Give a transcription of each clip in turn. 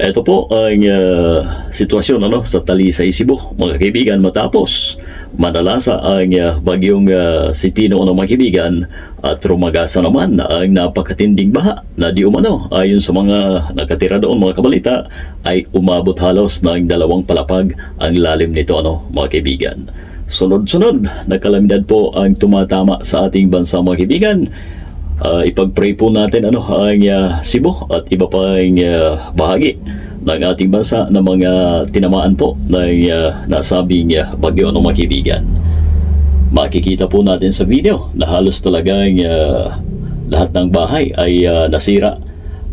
Ito po ang sitwasyon sa Talisay, Cebu, mga kaibigan, matapos manalasa ang bagyong si Tino mga kaibigan at rumagasa naman ang napakatinding baha na di umano ayon sa mga nakatira doon mga kabalita ay umabot halos ng 2 palapag ang lalim nito mga kaibigan. Sunod-sunod na kalamidad po ang tumatama sa ating bansa mga kaibigan. Ipag-pray po natin ang Cebu at iba pang bahagi ng ating bansa na mga tinamaan po ng nasabing bagyo mga kaibigan. Makikita po natin sa video na halos talagang lahat ng bahay ay nasira,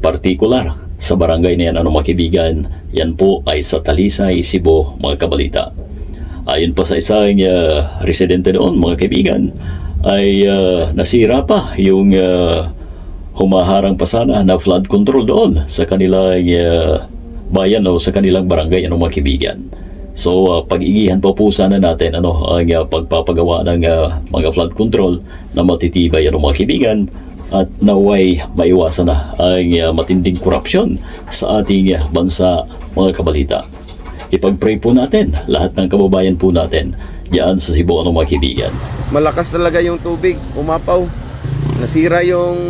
partikular sa barangay na yan mga kaibigan. Yan po ay sa Talisay, Cebu mga kabalita. Ayon pa sa isang residente doon mga kaibigan, ay nasira pa yung humaharang pa sana na flood control doon sa kanilang bayan o sa kanilang barangay mga kaibigan. So pag-igihan pa po sana natin ang pagpapagawa ng mga flood control na matitibay mga kaibigan at naway maiwasan na ang matinding korupsyon sa ating bansa mga kabalita. Ipag-pray po natin lahat ng kababayan po natin diyan sa Cebu mga kaibigan. Malakas talaga yung tubig, umapaw. Nasira yung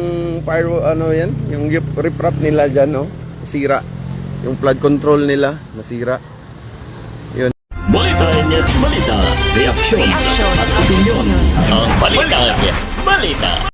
fire, yung riprap nila dyan, nasira. Yung flood control nila, nasira. Yun. Balita, reaksyon at opinyon. Ang balita.